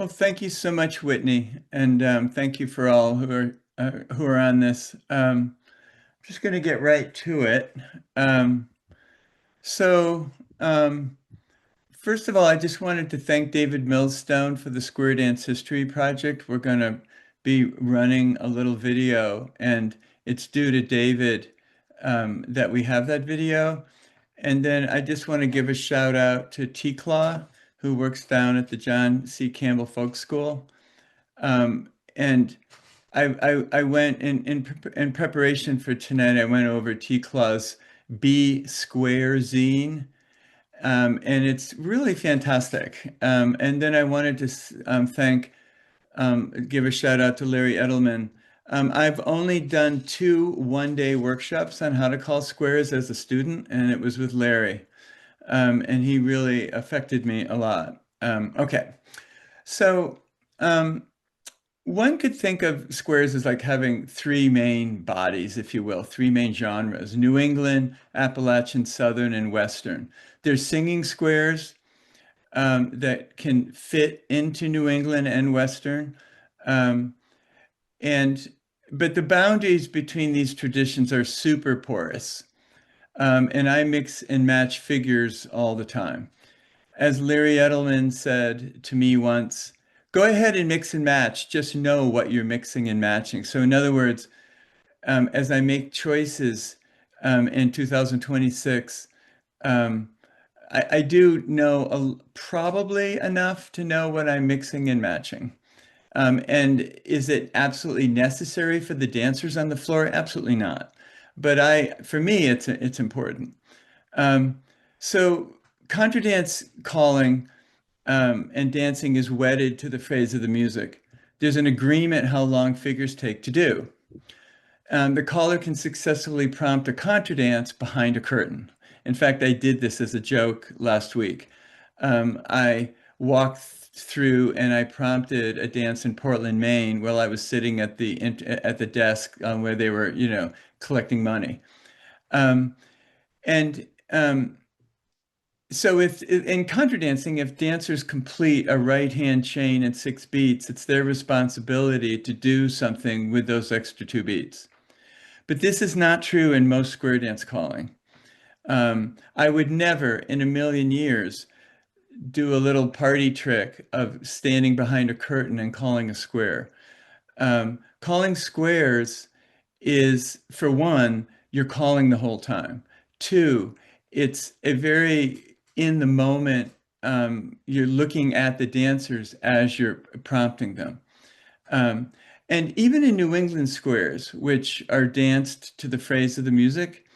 Well, thank you so much, Whitney, and thank you for all who are on this. Just going to get right to it. Um, so, um, First of all, I just wanted to thank David Millstone for the Square Dance History Project. We're going to be running a little video, and it's due to David that we have that video. And then I just want to give a shout out to T-Claw, who works down at the John C. Campbell Folk School. And I went in preparation for tonight, I went over T-Claw's B Square zine, and it's really fantastic. And then I wanted to give a shout out to Larry Edelman. I've only done two one-day workshops on how to call squares as a student, and it was with Larry. And he really affected me a lot. Okay, so one could think of squares as like having three main bodies, if you will, three main genres: New England, Appalachian, Southern, and Western. There's singing squares that can fit into New England and Western. Um, and but the boundaries between these traditions are super porous. And I mix and match figures all the time. As Larry Edelman said to me once, go ahead and mix and match, just know what you're mixing and matching. So in other words, as I make choices in 2026, I do know probably enough to know what I'm mixing and matching. And is it absolutely necessary for the dancers on the floor? Absolutely not. But for me, it's important. Um, so contra dance calling and dancing is wedded to the phrase of the music. There's an agreement how long figures take to do. The caller can successfully prompt a contra dance behind a curtain. In fact, I did this as a joke last week. I walked through and I prompted a dance in Portland, Maine, while I was sitting at the desk where they were, collecting money. Um, and So if in contra dancing, if dancers complete a right hand chain in 6 beats, it's their responsibility to do something with those extra 2 beats. But this is not true in most square dance calling. I would never in a million years do a little party trick of standing behind a curtain and calling a square. Calling squares is, for one, you're calling the whole time. Two, it's a very in the moment, you're looking at the dancers as you're prompting them. Um, and even in New England squares, which are danced to the phrase of the music,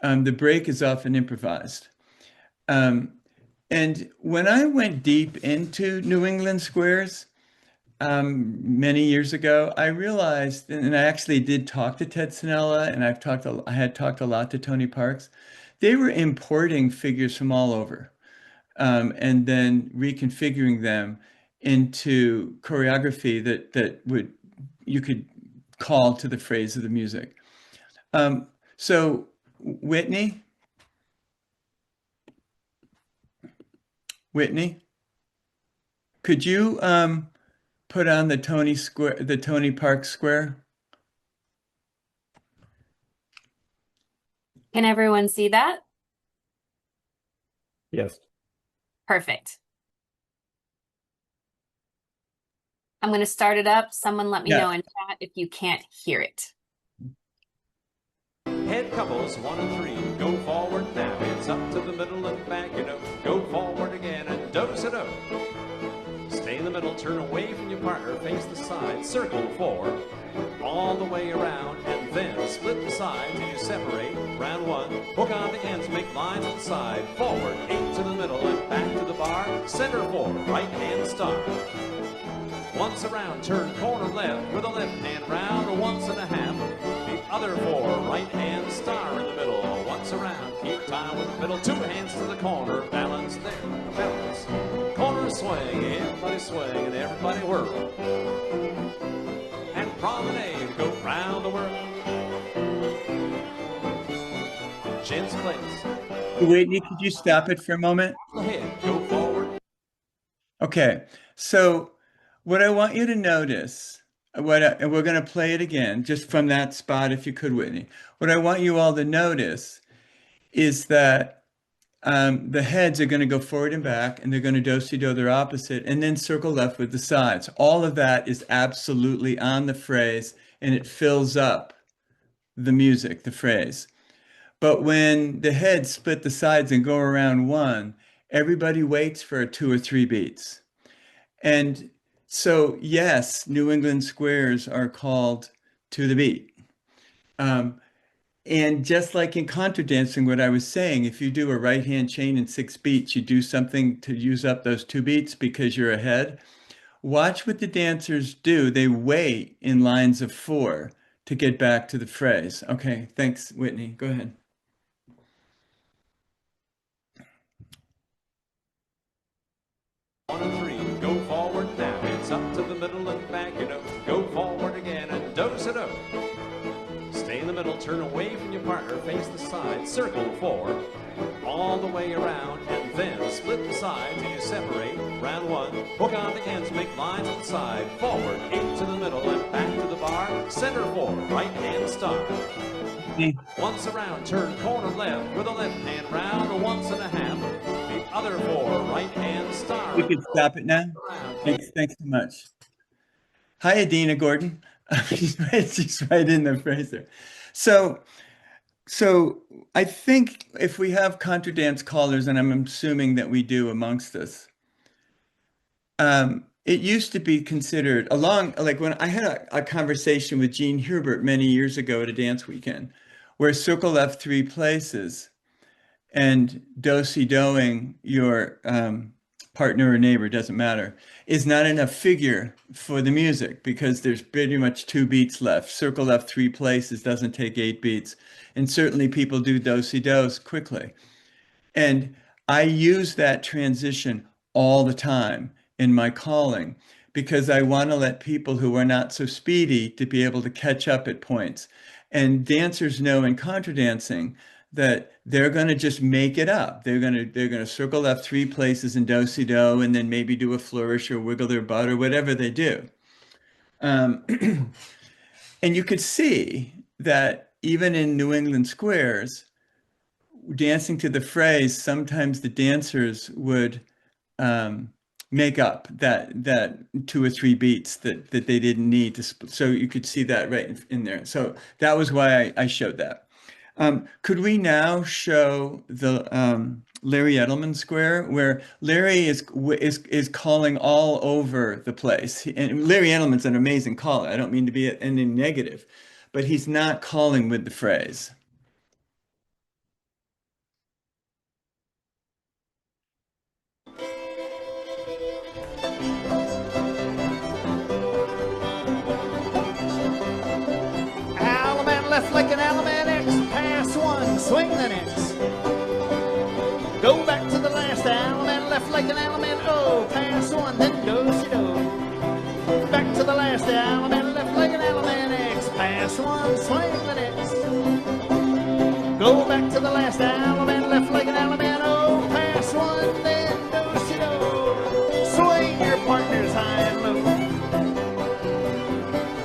the break is often improvised. Um, and when I went deep into New England squares, many years ago, I realized, and I actually did talk to Ted Sinella, and I had talked a lot to Tony Parks. They were importing figures from all over, and then reconfiguring them into choreography that would you could call to the phrase of the music. So Whitney, Whitney, could you put on the Tony Park square? Can everyone see that? Yes. Perfect. I'm going to start it up. Someone let me know in chat if you can't hear it. Head couples 1 and 3, go forward now. It's up to the middle and back, Go forward again and do-sa-do. Stay in the middle, turn away from your partner, face the side, circle 4, all the way around, and then split the side till you separate. Round 1, hook on the ends, make lines at the side. Forward, 8 to the middle and back to the bar. Center 4, right hand star. Once around, turn corner left with a left hand round, once and a half. The other 4, right hand star in the middle. Once around, keep time with the middle. 2 hands to the corner, balance there, balance. Corner swing, everybody swing and everybody whirl. And promenade, go round the world. Gents place. Whitney, could you stop it for a moment? Go ahead, go forward. Okay, so What I want you to notice, and we're going to play it again, just from that spot, if you could, Whitney. What I want you all to notice is that the heads are going to go forward and back, and they're going to do-si-do their opposite, and then circle left with the sides. All of that is absolutely on the phrase, and it fills up the music, the phrase. But when the heads split the sides and go around one, everybody waits for 2 or 3 beats. And so, yes, New England squares are called to the beat. And just like in contra dancing, what I was saying, if you do a right hand chain in 6 beats, you do something to use up those 2 beats because you're ahead. Watch what the dancers do. They wait in lines of 4 to get back to the phrase. Okay, thanks, Whitney. Go ahead. 1 and 3, go forward now. It's up to the middle and back, Go forward again and do-si-do. Stay in the middle, turn away from your partner, face the side, circle 4, all the way around, and then split the sides and you separate. Round 1, hook on the ends, make lines on the side, forward, 8 to the middle and back to the bar, center 4, right hand star. Once around, turn corner left with a left hand round, once and a half. The other 4, right hand star. You can stop it now. Thanks so much. Hi, Adina Gordon. She's right in the phrase there. So I think if we have contra dance callers, and I'm assuming that we do amongst us, it used to be considered like when I had a conversation with Gene Hubert many years ago at a dance weekend, where circle left 3 places and do-si-doing your partner or neighbor, doesn't matter, is not enough figure for the music because there's pretty much 2 beats left. Circle left 3 places doesn't take 8 beats. And certainly people do do-si-dos quickly. And I use that transition all the time in my calling because I want to let people who are not so speedy to be able to catch up at points. And dancers know in contra dancing that they're going to just make it up. They're going to circle left 3 places in do-si-do and then maybe do a flourish or wiggle their butt or whatever they do. And you could see that even in New England squares, dancing to the phrase, sometimes the dancers would make up that 2 or 3 beats that they didn't need to. So you could see that right in there. So that was why I showed that. Could we now show the Larry Edelman square, where Larry is calling all over the place? And Larry Edelman's an amazing caller. I don't mean to be any negative, but he's not calling with the phrase. Left like an Allemande X, pass 1, swing the next. Go back to the last Allemande, left like an Allemande O, pass 1, then do-si-do. Back to the last Allemande, left like an Allemande X, pass 1, swing the next. Go back to the last Allemande, left like an Allemande O, pass 1, then do-si-do. Swing your partners high and low.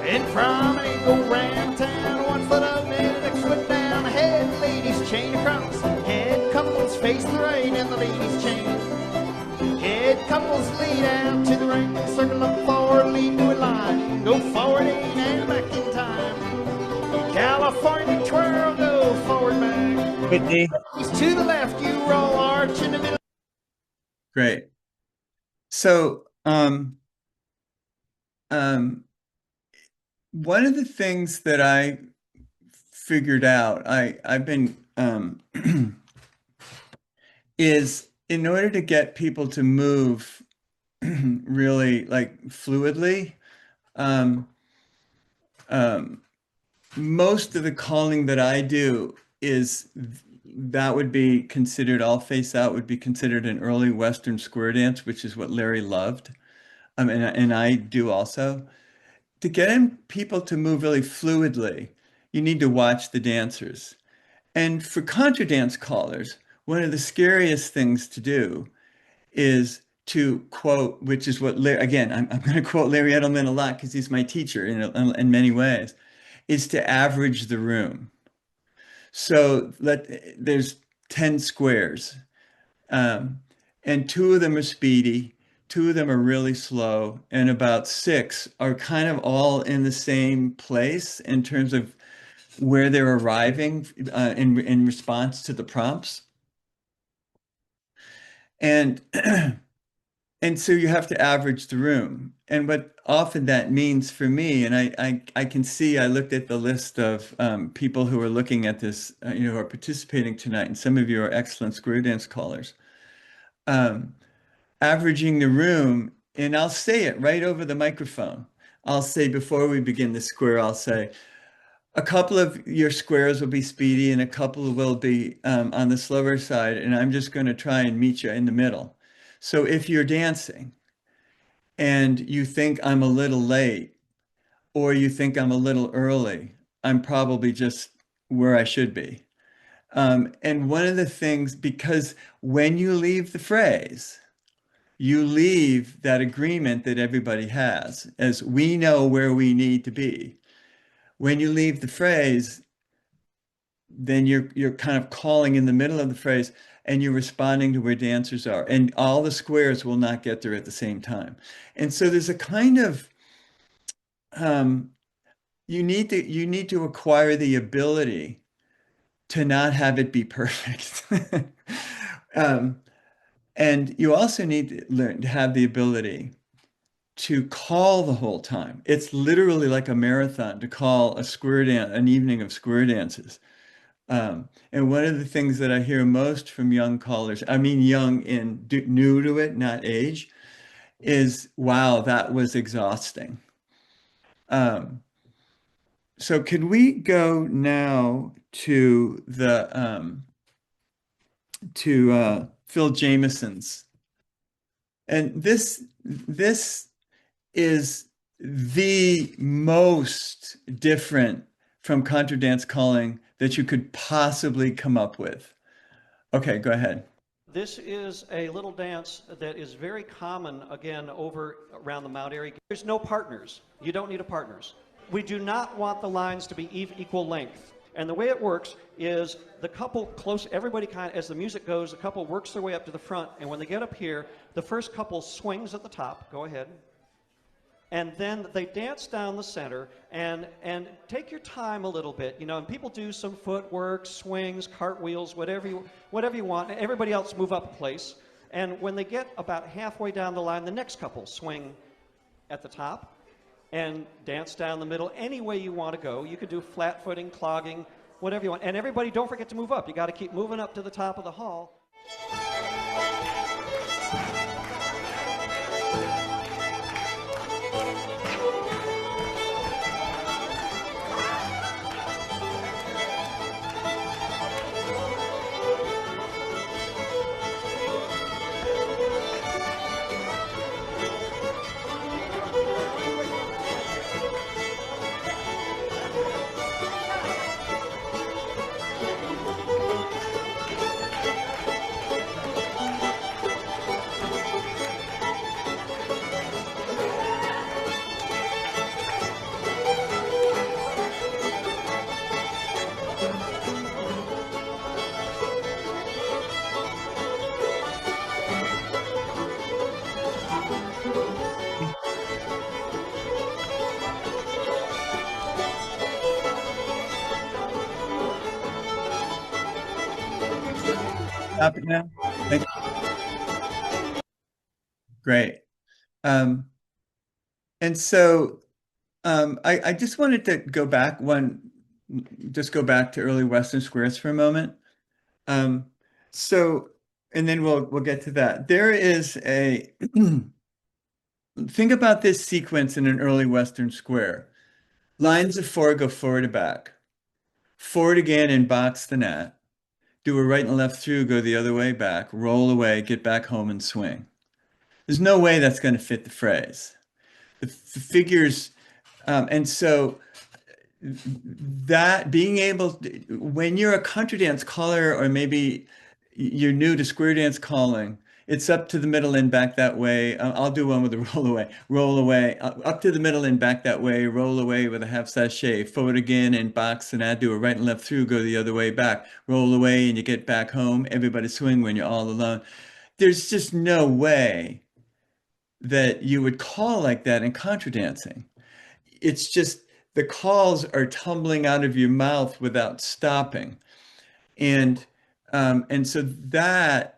In from and go round town. Foot up and next foot down, head ladies chain across, head couples face the right and the ladies chain. Head couples lead out to the right, circle up forward, lead to a line, go forward 8 and back in time. California twirl, go forward back. Whitney. To the left, you roll arch in the middle. Great. So one of the things that I figured out, I've been is in order to get people to move really like fluidly, most of the calling that I do is that would be considered, all face out would be considered an early Western square dance, which is what Larry loved, and I do also. To get people to move really fluidly, you need to watch the dancers. And for contra dance callers, one of the scariest things to do is to quote, which is what, again, I'm going to quote Larry Edelman a lot because he's my teacher in many ways, is to average the room. So there's 10 squares, and 2 of them are speedy, 2 of them are really slow, and about 6 are kind of all in the same place in terms of where they're arriving in response to the prompts. And and so you have to average the room. And what often that means for me, and I can see, I looked at the list of people who are looking at this, who are participating tonight, and some of you are excellent square dance callers. Averaging the room, and I'll say it right over the microphone. I'll say before we begin the square, I'll say, a couple of your squares will be speedy and a couple will be on the slower side, and I'm just going to try and meet you in the middle. So if you're dancing and you think I'm a little late or you think I'm a little early, I'm probably just where I should be. And one of the things, because when you leave the phrase, you leave that agreement that everybody has, as we know where we need to be. When you leave the phrase, then you're kind of calling in the middle of the phrase and you're responding to where dancers are, and all the squares will not get there at the same time. And so there's a kind of you need to acquire the ability to not have it be perfect. And you also need to learn to have the ability to call the whole time. It's literally like a marathon to call a square dance, an evening of square dances. And one of the things that I hear most from young callers, I mean young in new to it, not age, is, wow, that was exhausting. So could we go now to the Phil Jameson's? And this is the most different from contra dance calling that you could possibly come up with. Okay, go ahead. This is a little dance that is very common, again, over around the Mount Airy. There's no partners. You don't need a partners. We do not want the lines to be equal length. And the way it works is the couple close, everybody kind of, as the music goes, the couple works their way up to the front, and when they get up here, the first couple swings at the top. Go ahead. And then they dance down the center and take your time a little bit, and people do some footwork, swings, cartwheels, whatever you want. Everybody else move up a place. And when they get about halfway down the line, the next couple swing at the top and dance down the middle any way you want to go. You could do flat footing, clogging, whatever you want. And everybody, don't forget to move up. You got to keep moving up to the top of the hall. Stop it now. Thank you. Great. And so I just wanted to go back to early Western squares for a moment. So, and then we'll get to that. There is a think about this sequence in an early Western square. Lines of 4 go forward to back. Forward again and box the net. Do a right and left through, go the other way back, roll away, get back home and swing. There's no way that's going to fit the phrase. The figures, and so that being able when you're a contra dance caller, or maybe you're new to square dance calling, It's up to the middle and back that way. I'll do one with a roll away, up to the middle and back that way, roll away with a half sachet, forward again and box and add, do a right and left through, go the other way back, roll away and you get back home. Everybody swing when you're all alone. There's just no way that you would call like that in contra dancing. It's just the calls are tumbling out of your mouth without stopping. And so that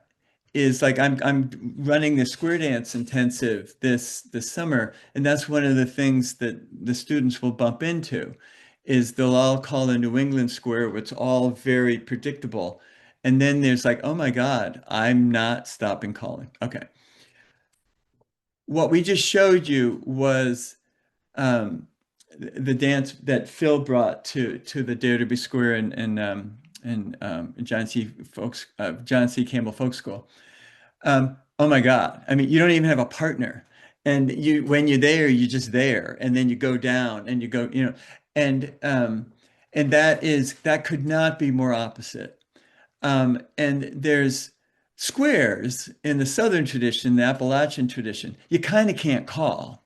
is like I'm running the square dance intensive this summer, and that's one of the things that the students will bump into is they'll all call a New England square, which all very predictable. And then there's like, oh my God, I'm not stopping calling. Okay. What we just showed you was the dance that Phil brought to the Dare to Be Square and John C. Campbell Folk School. Oh my God. I mean, you don't even have a partner. And when you're there, you're just there. And then you go down and you go, and that could not be more opposite. And there's squares in the Southern tradition, the Appalachian tradition, you kind of can't call.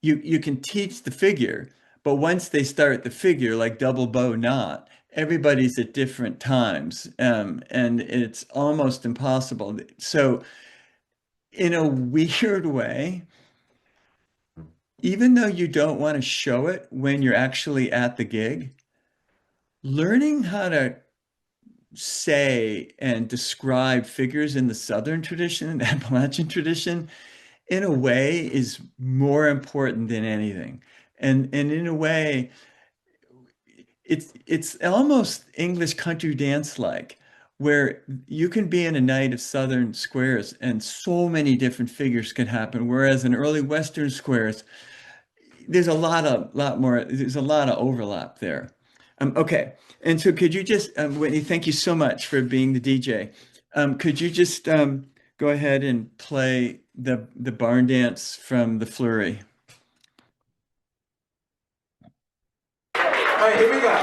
You can teach the figure, but once they start the figure, like double bow knot, everybody's at different times, and it's almost impossible. So in a weird way, even though you don't want to show it when you're actually at the gig, learning how to say and describe figures in the Southern tradition, the Appalachian tradition, in a way is more important than anything. And in a way, it's almost English country dance like, where you can be in a night of Southern squares and so many different figures can happen. Whereas in early Western squares, there's a lot of overlap there. Okay, and so could you just, Whitney, thank you so much for being the DJ. Could you just go ahead and play the barn dance from the Flurry? All right, here we go.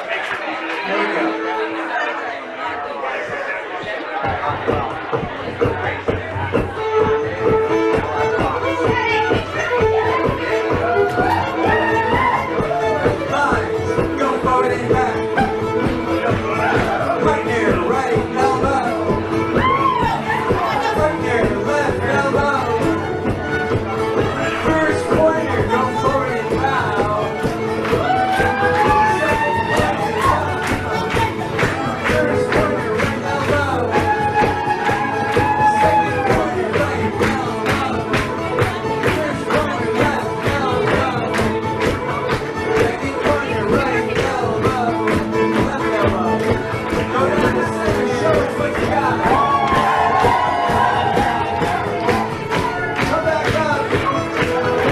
Here we go. Go forward and back. Right there, right elbow. Right there, left elbow. First pointer, go forward and bow. First pointer, right elbow. Second pointer, right elbow. First pointer, left elbow. Second pointer, right elbow. Left elbow. Go down the center, show us what you got. Come back up.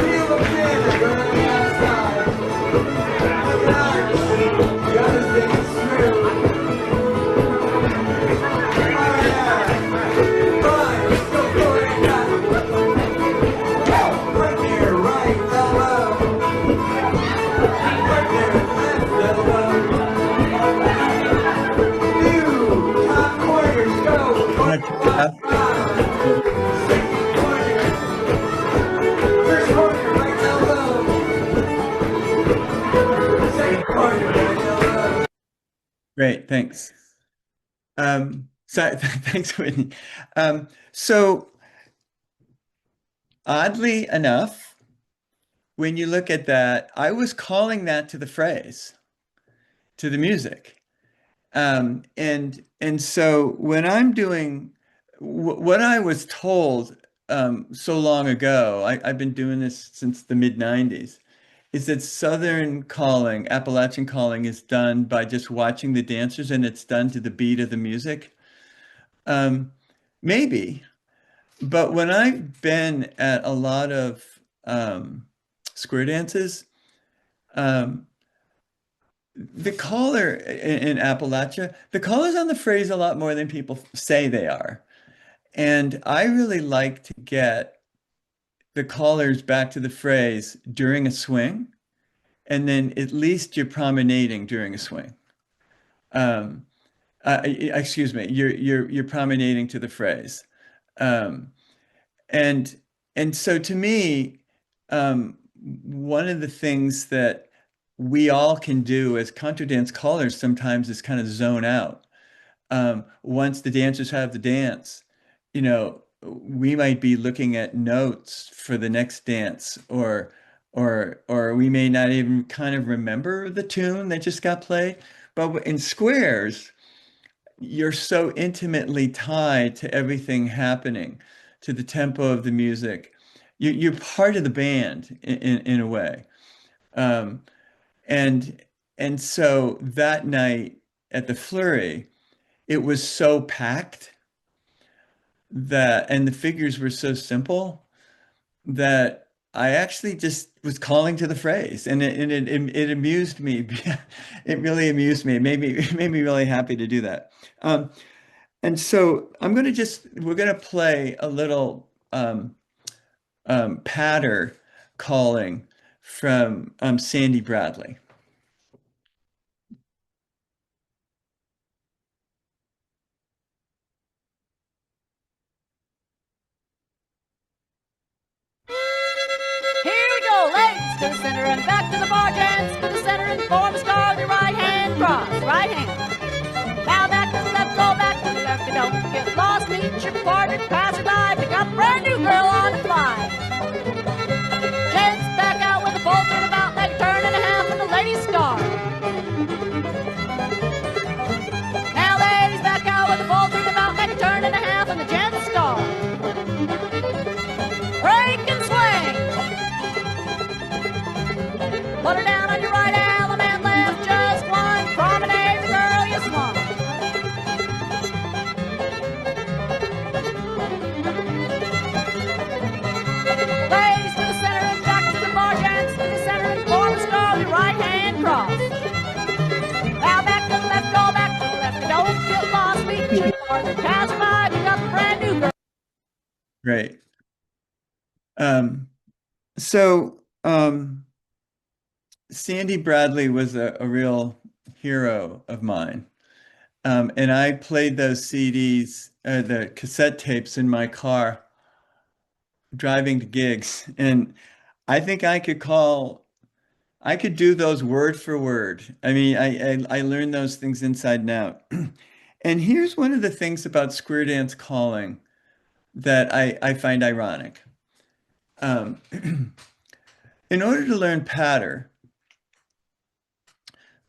Feel the pin and go to the outside. Look at the other thing is through. Oh yeah. Fine. Let's go forward and back. Right there, right elbow. Right there, left elbow. New top corners go. Wanna take it up? Second corner. First corner, right elbow. Second corner, right elbow. Great, thanks. So thanks, Whitney. So oddly enough, when you look at that, I was calling that to the phrase, to the music. And so when I'm doing what I was told so long ago, I've been doing this since the mid-90s, is that Southern calling, Appalachian calling, is done by just watching the dancers and it's done to the beat of the music. Maybe, but when I've been at a lot of square dances, the caller in Appalachia, the caller's on the phrase a lot more than people say they are. And I really like to get the callers back to the phrase during a swing, and then at least you're promenading during a swing. Excuse me, you're promenading to the phrase. And so to me, one of the things that we all can do as contra dance callers sometimes is kind of zone out. Once the dancers have the dance, you know, we might be looking at notes for the next dance, or we may not even kind of remember the tune that just got played. But in squares, you're so intimately tied to everything happening, to the tempo of the music. You're part of the band in a way. Um, and so that night at the Flurry, it was so packed that, and the figures were so simple that I actually just was calling to the phrase, and it amused me. It really amused me. It made me really happy to do that. And so we're gonna play a little patter calling from Sandy Bradley. Here we go, ladies, to the center and back to the bar dance, to the center and form a star with your right hand cross, right hand. Now back to the left, go back to the left, and don't get lost, meet your partner, pass her by, pick up a brand new girl on the fly. Gents back out with a full turnabout, like a turn and a half, and the ladies star. Now ladies back out with a full turnabout, like a turn and a half, and the gents star. Break and swing. Put her down on your right element, left just one. Promenade the girl you want. Ladies to the center and back to the bar, gents to the center and form a star with your right hand cross. Now back to the left, go back to the left, and don't get lost. Meet your partner, pass her by, pick up a brand new girl. Great. So Sandy Bradley was a real hero of mine. And I played those CDs, the cassette tapes in my car driving to gigs. And I think I could do those word for word. I mean, I learned those things inside and out. And here's one of the things about square dance calling that I find ironic. In order to learn patter,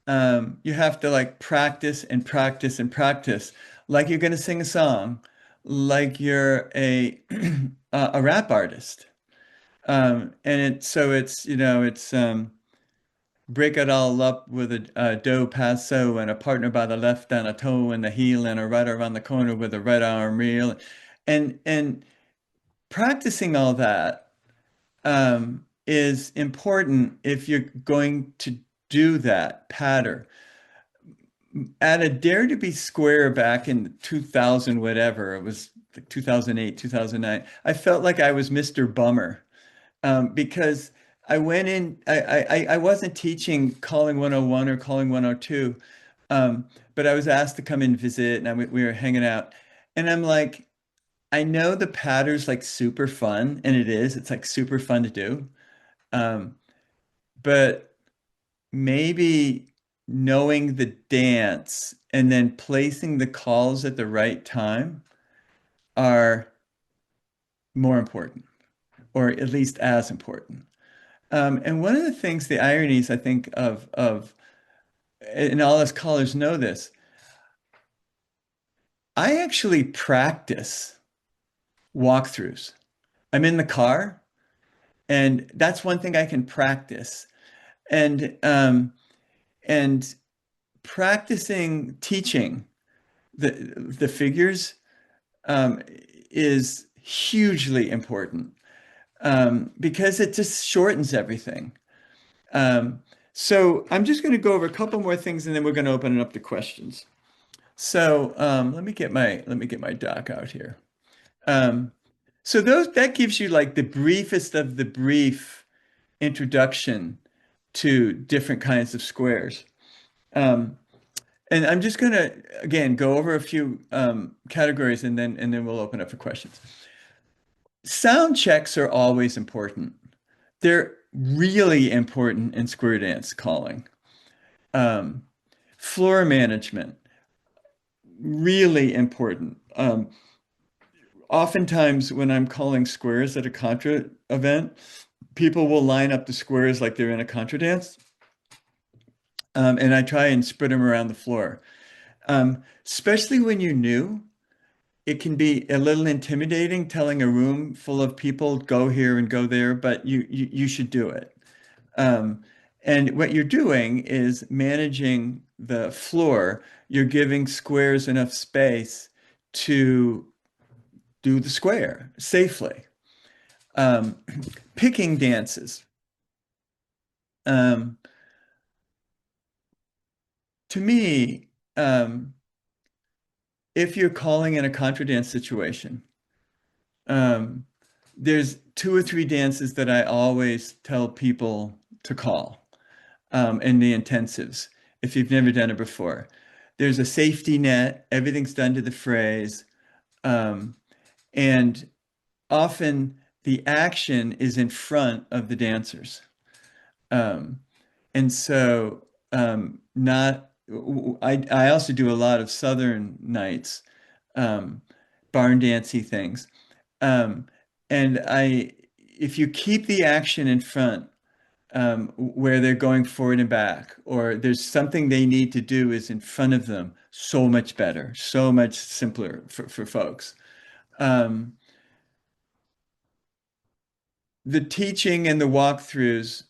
you have to like practice and practice and practice, like you're going to sing a song, like you're a a rap artist. And it's break it all up with a do passo and a partner by the left and a toe and the heel and a right around the corner with a right arm reel, and practicing all that is important if you're going to do that patter. At a Dare to Be Square back in 2000, whatever, it was like 2008, 2009, I felt like I was Mr. Bummer because I went in, I wasn't teaching calling 101 or calling 102, but I was asked to come and visit, and we were hanging out. And I'm like, I know the pattern's like super fun, and it is. It's like super fun to do. But maybe knowing the dance and then placing the calls at the right time are more important, or at least as important. And one of the things, the ironies, I think of, and all us callers know this, I actually practice walkthroughs. I'm in the car, and that's one thing I can practice. And practicing teaching the figures is hugely important because it just shortens everything. So I'm just going to go over a couple more things, and then we're going to open it up to questions. So let me get my doc out here. So that gives you like the briefest of the brief introduction to different kinds of squares. And I'm just going to, again, go over a few categories, and then we'll open up for questions. Sound checks are always important. They're really important in square dance calling. Um, Floor management, really important. Oftentimes when I'm calling squares at a contra event, people will line up the squares like they're in a contra dance. And I try and spread them around the floor. Especially when you're new, it can be a little intimidating telling a room full of people, go here and go there, but you should do it. And what you're doing is managing the floor. You're giving squares enough space to do the square safely. Picking dances. To me, if you're calling in a contra dance situation, there's 2 or 3 dances that I always tell people to call in the intensives if you've never done it before. There's a safety net, everything's done to the phrase, and often the action is in front of the dancers. And so not I also do a lot of Southern nights, barn dancey things. And if you keep the action in front, where they're going forward and back, or there's something they need to do is in front of them, so much better, so much simpler for folks. The teaching and the walkthroughs,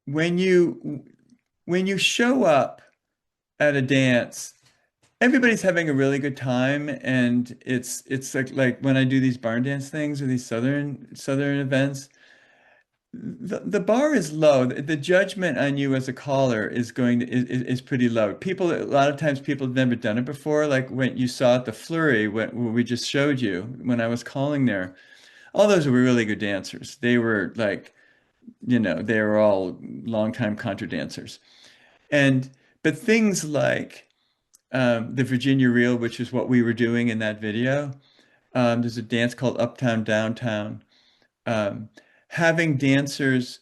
when you show up at a dance, everybody's having a really good time, and it's like when I do these barn dance things or these southern events, the bar is low. The judgment on you as a caller is pretty low. People, a lot of times people have never done it before, like when you saw at the Flurry when we just showed you when I was calling there. All those were really good dancers. They were like, they were all longtime contra dancers. But things like the Virginia Reel, which is what we were doing in that video. There's a dance called Uptown Downtown. Having dancers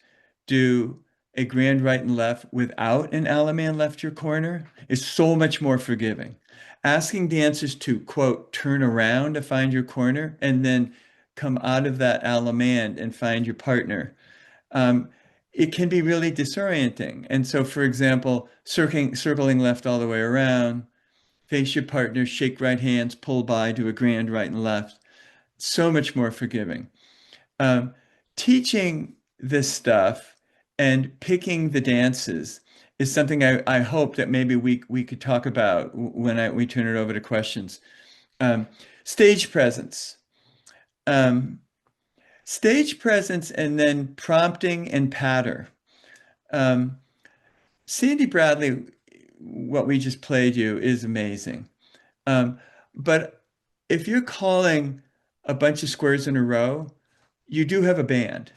do a grand right and left without an Alaman left your corner is so much more forgiving. Asking dancers to, quote, turn around to find your corner and then come out of that Alaman and find your partner. It can be really disorienting. And so, for example, circling left all the way around, face your partner, shake right hands, pull by, do a grand right and left. So much more forgiving. Teaching this stuff and picking the dances is something I hope that maybe we could talk about when we turn it over to questions. Stage presence. Stage presence and then prompting and patter. Sandy Bradley, what we just played you is amazing. But if you're calling a bunch of squares in a row, you do have a band,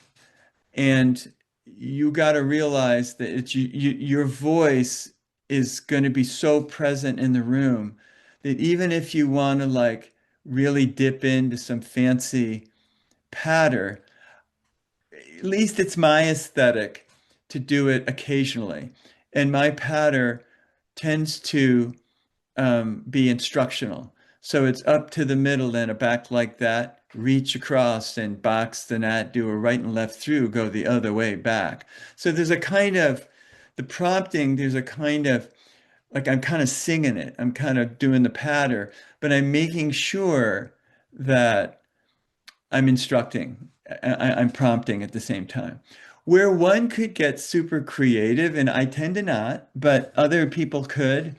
and you got to realize that your voice is going to be so present in the room that even if you want to like really dip into some fancy patter, at least it's my aesthetic to do it occasionally. And my patter tends to be instructional. So it's up to the middle and a back like that, reach across and box the net, do a right and left through, go the other way back. So there's a kind of, the prompting, there's a kind of, like I'm kind of singing it. I'm kind of doing the patter, but I'm making sure that I'm instructing, I'm prompting at the same time. Where one could get super creative, and I tend to not, but other people could,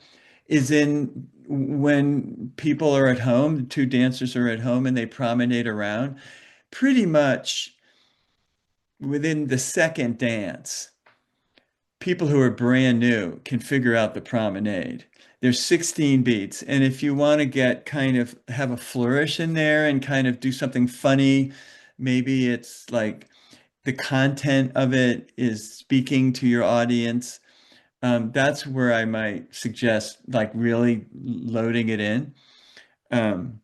is in when people are at home, the 2 dancers are at home and they promenade around, pretty much within the second dance, people who are brand new can figure out the promenade. There's 16 beats. And if you want to get kind of have a flourish in there and kind of do something funny, maybe it's like the content of it is speaking to your audience. That's where I might suggest like really loading it in. Um,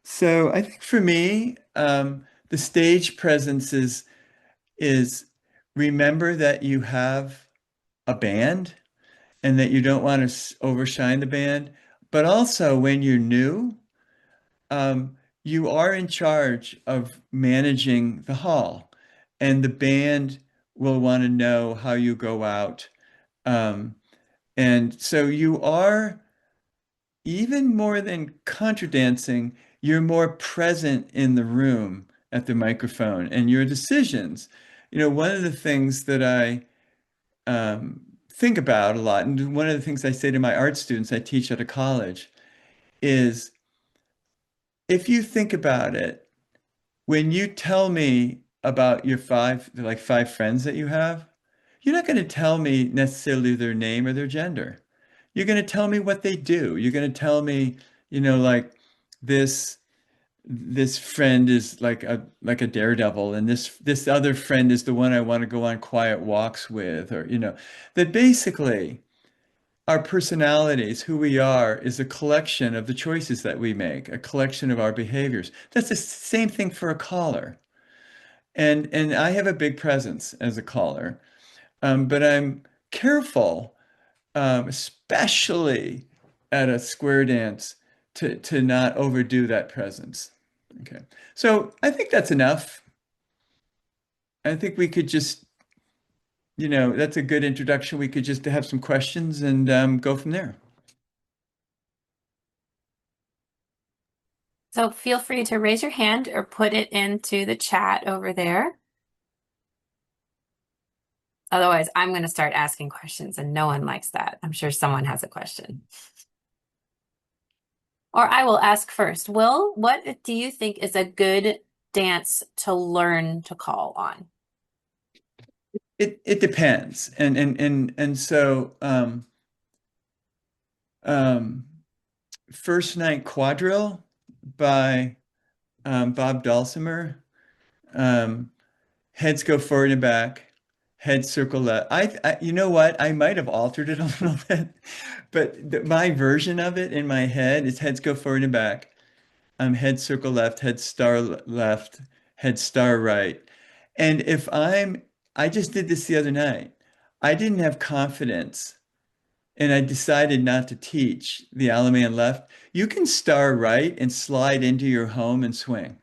so I think for me, the stage presence is remember that you have a band and that you don't want to overshine the band, but also when you're new, you are in charge of managing the hall, and the band will want to know how you go out. And so you are even more than contradancing, you're more present in the room at the microphone and your decisions. One of the things that I think about a lot, and one of the things I say to my art students I teach at a college is if you think about it, when you tell me about your five friends that you have, you're not going to tell me necessarily their name or their gender. You're going to tell me what they do. You're going to tell me, like this this friend is like a daredevil, and this other friend is the one I want to go on quiet walks with, or that basically our personalities, who we are, is a collection of the choices that we make, a collection of our behaviors. That's the same thing for a caller. And I have a big presence as a caller, but I'm careful, especially at a square dance, to not overdo that presence. Okay, so I think that's enough. I think we could just, that's a good introduction. We could just have some questions and go from there. So feel free to raise your hand or put it into the chat over there. Otherwise, I'm going to start asking questions, and no one likes that. I'm sure someone has a question. Or I will ask first. Will, what do you think is a good dance to learn to call on? It depends. And so First Night Quadrille by Bob Dulcimer. Heads go forward and back, head circle left. You know what? I might have altered it a little bit, but my version of it in my head is heads go forward and back, head circle left, head star left, head star right. And I just did this the other night. I didn't have confidence, and I decided not to teach the Alaman left. You can star right and slide into your home and swing.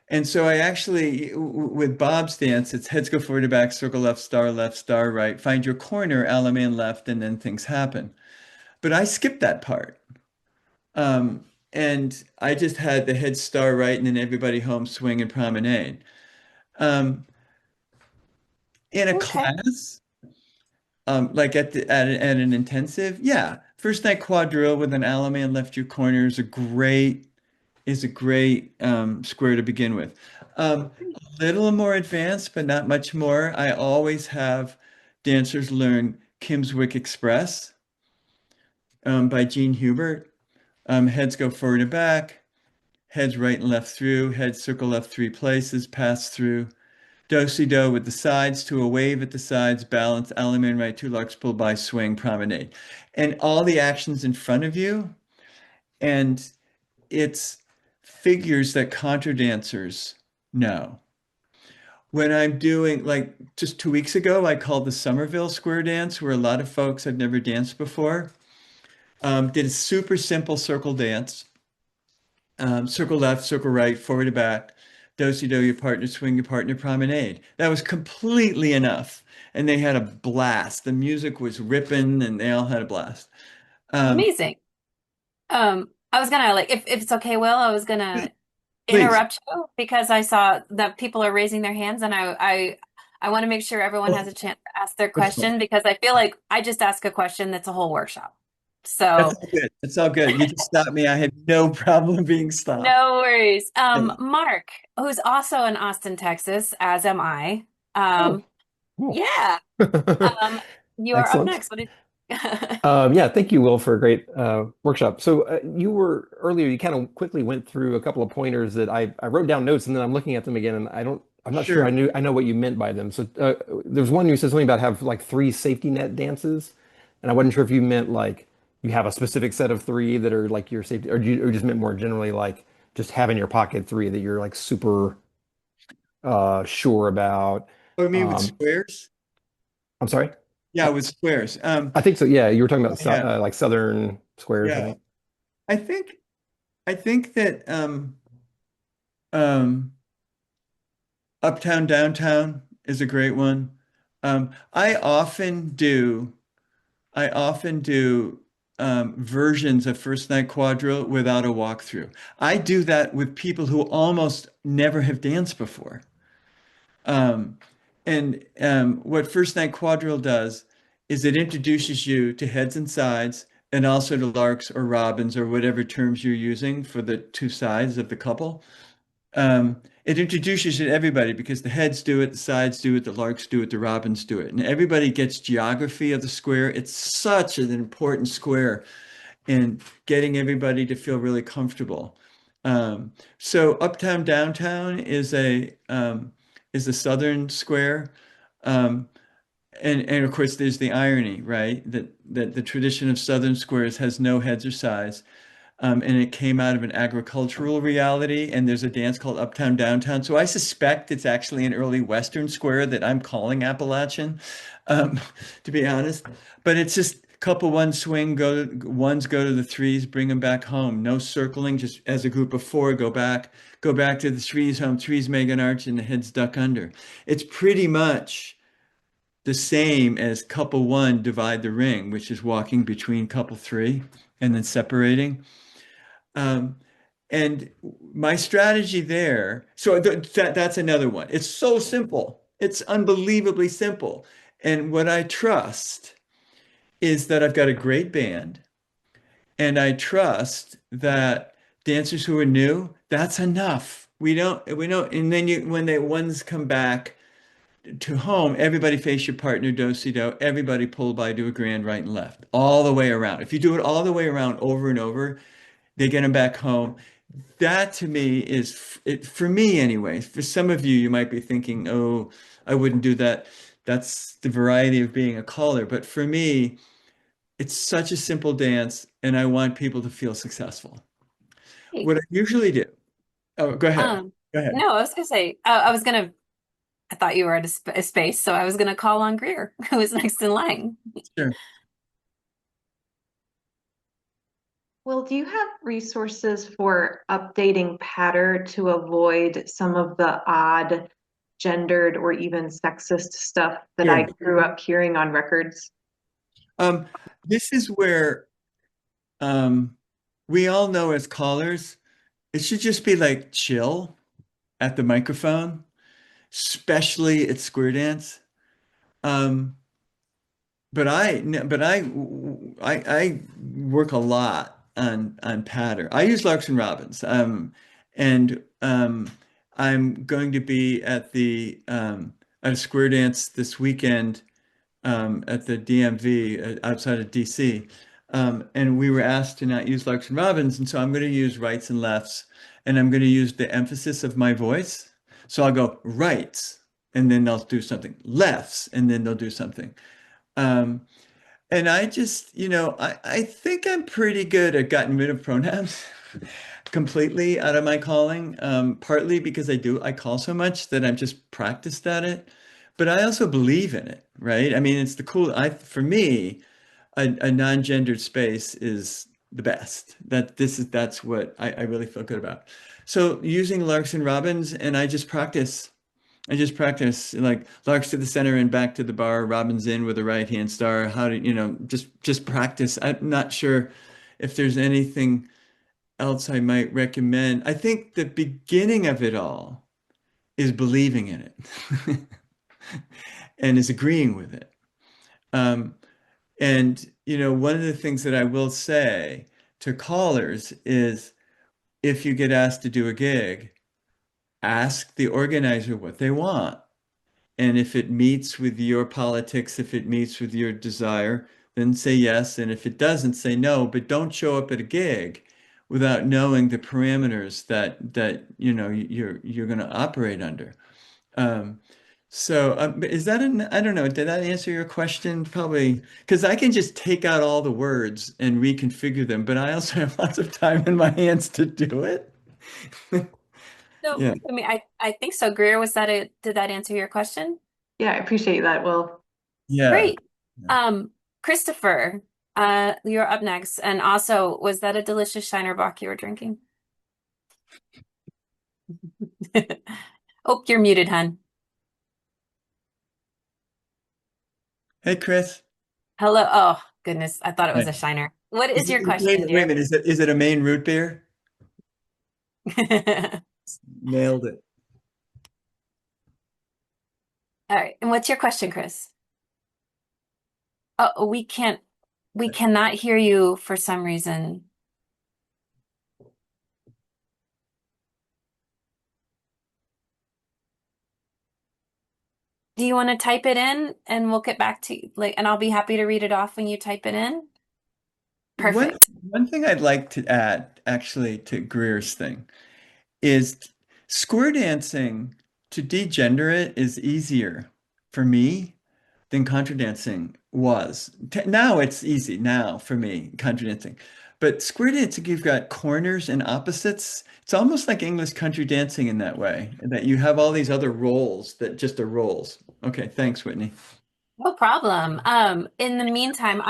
And so I actually, with Bob's dance, it's heads go forward to back, circle left, star right, find your corner, Alaman left, and then things happen. But I skipped that part. And I just had the head star right and then everybody home swing and promenade. In a class, like at an intensive, yeah. First Night Quadrille with an Alaman left your corner is a great square to begin with. A little more advanced, but not much more. I always have dancers learn Kimswick Express by Gene Hubert. Heads go forward and back, heads right and left through, heads circle left 3 places, pass through. Do-si-do with the sides to a wave at the sides, balance, Alaman right, 2 larks pull by, swing, promenade. And all the actions in front of you. And it's figures that contra dancers know. When I'm doing, like just 2 weeks ago, I called the Somerville Square Dance, where a lot of folks I've never danced before. Did a super simple circle dance. Circle left, circle right, forward to back. Do-si-do, your partner swing, your partner promenade. That was completely enough. And they had a blast. The music was ripping and they all had a blast. Amazing. I was gonna if it's okay, Will, I was gonna interrupt you because I saw that people are raising their hands, and I want to make sure everyone has a chance to ask their question, because I feel like I just ask a question that's a whole workshop. So that's all good. It's all good. You just stopped me. I had no problem being stopped. No worries. Mark, who's also in Austin, Texas, as am I. Cool. Yeah. You are up Excellent. next. Yeah, thank you, Will, for a great workshop. So you were earlier, you kind of quickly went through a couple of pointers that I wrote down notes and then I'm looking at them again and I'm not sure Sure. I know what you meant by them. So there's one you said something about have like three safety net dances, and I wasn't sure if you meant like you have a specific set of three that are like your safety, or just meant more generally like just have in your pocket three that you're like super sure about. Oh, you mean with Um, squares? I'm sorry. Yeah, with squares. I think so. Yeah, you were talking about Yeah, like Southern squares, I yeah. think. I think I think that um, Uptown Downtown is a great one. I often do versions of First Night Quadrille without a walkthrough. I do that with people who almost never have danced before. Um, and what First Night Quadrille does is it introduces you to heads and sides and also to larks or robins or whatever terms you're using for the two sides of the couple. It introduces you to everybody because the heads do it, the sides do it, the larks do it, the robins do it. And everybody gets geography of the square. It's such an important square in getting everybody to feel really comfortable. So Uptown Downtown is a southern square. Um, and of course there's the irony, right? That the tradition of southern squares has no heads or sides. And it came out of an agricultural reality. And there's a dance called Uptown Downtown. So I suspect it's actually an early Western square that I'm calling Appalachian, um, to be honest. But it's just couple one swing, ones go to the threes, bring them back home. No circling, just as a group of four, go back to the threes home. Threes make an arch and the heads duck under. It's pretty much the same as couple one, divide the ring, which is walking between couple three and then separating. Um, and my strategy there, so that's another one. It's so simple. It's unbelievably simple. And what I trust is that I've got a great band and I trust that dancers who are new, that's enough. We don't, and then when the ones come back to home, everybody face your partner, do-si-do, everybody pull by, do a grand right and left, all the way around. If you do it all the way around over and over, they get them back home. That to me is it for me anyway. For some of you, you might be thinking, "Oh, I wouldn't do that." That's the variety of being a caller. But for me, it's such a simple dance, and I want people to feel successful. Hey, What I usually do. Oh, go ahead. um, Go ahead. no, I was gonna say, I thought you were at a space, so I was gonna call on Greer, who was next in line. Sure. Well, do you have resources for updating patter to avoid some of the odd gendered or even sexist stuff that I Sure. grew up hearing on records? Um, this is where we all know as callers, it should just be like chill at the microphone, especially at square dance. Um, but I work a lot on patter. I use Larks and Robins. And I'm going to be at a square dance this weekend at the DMV outside of DC. And we were asked to not use Larks and Robins, and so I'm going to use rights and lefts, and I'm going to use the emphasis of my voice. So I'll go rights, and then they'll do something, lefts, and then they'll do something. Um, and I just, I think I'm pretty good at getting rid of pronouns completely out of my calling, partly because I call so much that I'm just practiced at it. But I also believe in it, right? I mean, it's for me, a non-gendered space is the best. That's what I really feel good about. So using Larks and Robins, and I just practice. I just practice like Larks to the center and back to the bar, Robins in with a right hand star. How to, just practice. I'm not sure if there's anything else I might recommend. I think the beginning of it all is believing in it and is agreeing with it. Um, and, one of the things that I will say to callers is if you get asked to do a gig, ask the organizer what they want. And if it meets with your politics, if it meets with your desire, then say yes. And if it doesn't, say no, but don't show up at a gig without knowing the parameters that you're going to operate under. Um, is that I don't know, did that answer your question? Probably, because I can just take out all the words and reconfigure them, but I also have lots of time in my hands to do it. No, Yeah. I mean, I think so. Greer, did that answer your question? Yeah, I appreciate that. Well, Yeah. Great. Christopher, you're up next. And also, was that a delicious Shiner Bock you were drinking? Oh, you're muted, hun. Hey, Chris. Hello. Oh, goodness. I thought it was Hey. a Shiner. What is your question, Wait a dear? minute. Is it a Maine root beer? Nailed it. All right. And what's your question, Chris? Oh, we cannot hear you for some reason. Do you want to type it in and we'll get back to and I'll be happy to read it off when you type it in? One Perfect. one thing I'd like to add, actually, to Greer's thing is square dancing, to degender it is easier for me than contra dancing was. Now it's easy now for me, contra dancing. But square dancing, you've got corners and opposites. It's almost like English country dancing in that way, that you have all these other roles that just are roles. Okay, thanks, Whitney. No problem. In the meantime,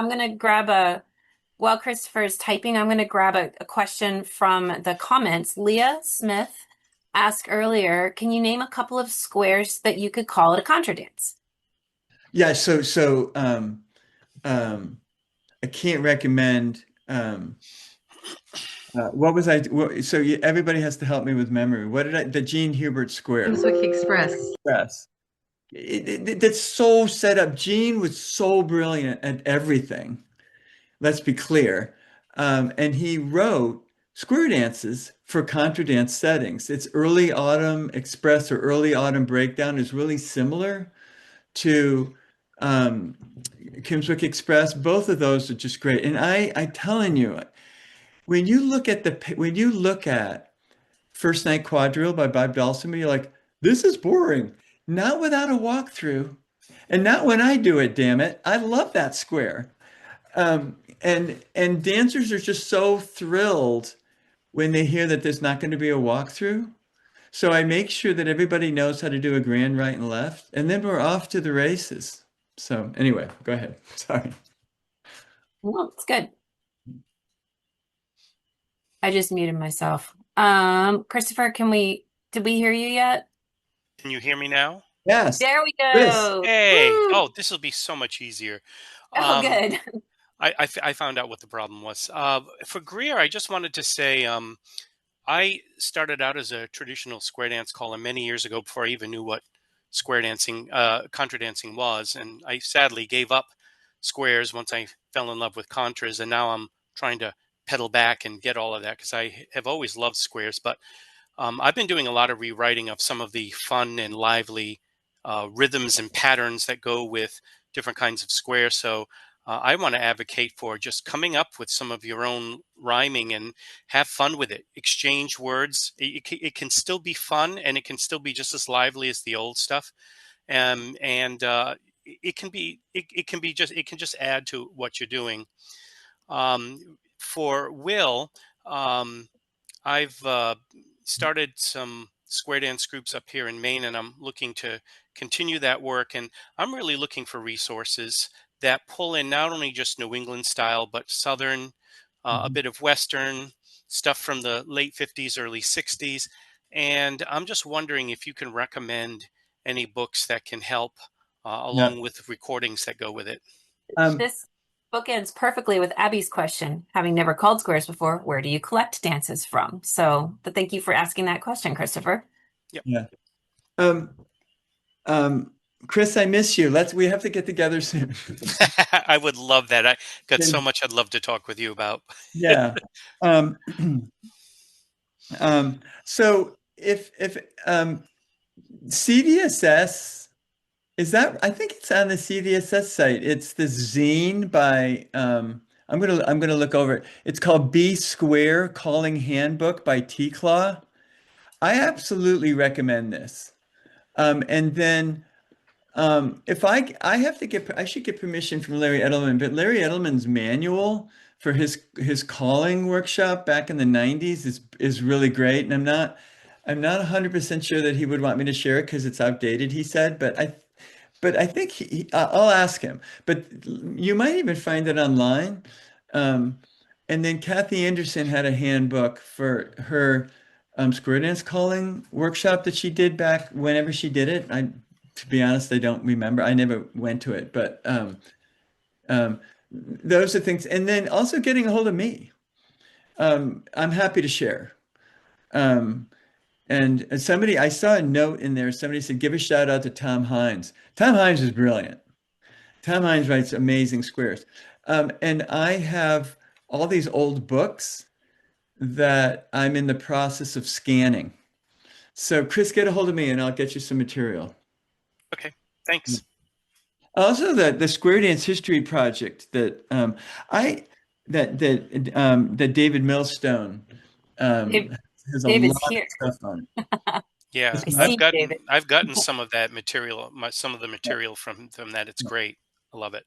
while Christopher's typing, I'm gonna grab a question from the comments. Leah Smith asked earlier, can you name a couple of squares that you could call it a contra dance? Yeah, I can't recommend what was I everybody has to help me with memory. What did the Gene Hubert Square? Brunswick Express. Express. That's so set up. Gene was so brilliant at everything. Let's be clear. And he wrote square dances for contra dance settings. It's early autumn express or early autumn breakdown is really similar to um, Kimswick Express. Both of those are just great. And I'm telling you, when you look at First Night Quadrille by Bob Dulcimer, you're like, this is boring. Not without a walkthrough, and not when I do it. Damn it, I love that square. And dancers are just so thrilled when they hear that there's not going to be a walkthrough. So I make sure that everybody knows how to do a grand right and left, and then we're off to the races. So anyway, go ahead. Sorry. No, it's good. I just muted myself. Christopher, did we hear you yet? Can you hear me now? Yes. There we Chris. go. Hey, Woo! oh, this will be so much easier. Oh, good. I found out what the problem was. For Greer, I just wanted to say I started out as a traditional square dance caller many years ago before I even knew what square dancing, contra dancing was. And I sadly gave up squares once I fell in love with contras. And now I'm trying to pedal back and get all of that because I have always loved squares. But I've been doing a lot of rewriting of some of the fun and lively rhythms and patterns that go with different kinds of squares. So I want to advocate for just coming up with some of your own rhyming and have fun with it. Exchange words. It can still be fun and it can still be just as lively as the old stuff. And it can just add to what you're doing. For Will, I've started some square dance groups up here in Maine, and I'm looking to continue that work. And I'm really looking for resources that pull in not only just New England style, but Southern, a bit of Western stuff from the late 50s, early 60s. And I'm just wondering if you can recommend any books that can help Yeah. along with recordings that go with it. This book ends perfectly with Abby's question. Having never called squares before, where do you collect dances from? But thank you for asking that question, Christopher. Yep. Yeah. Chris, I miss you. We have to get together soon. I would love that. I got so much I'd love to talk with you about. Yeah. So if CDSS Is that, I think it's on the CVSS site. It's the zine by I'm gonna look over it. It's called B Square Calling Handbook by T Claw. I absolutely recommend this. And then if I have to get I should get permission from Larry Edelman, but Larry Edelman's manual for his calling workshop back in the 90s is really great. And I'm not 100% sure that he would want me to share it because it's outdated, he said, but I think I'll ask him. But you might even find it online. And then Kathy Anderson had a handbook for her square dance calling workshop that she did back whenever she did it. To be honest, I don't remember. I never went to it, but those are things. And then also getting a hold of me. I'm happy to share. And somebody, I saw a note in there. Somebody said, give a shout out to Tom Hines. Tom Hines is brilliant. Tom Hines writes amazing squares. And I have all these old books that I'm in the process of scanning. So Chris, get a hold of me and I'll get you some material. Okay, thanks. Also, the Square Dance History Project that that David Millstone has a David's lot here. of stuff on it. Yeah, I see David. I've gotten some of that material, some of the material from that. It's great. I love it.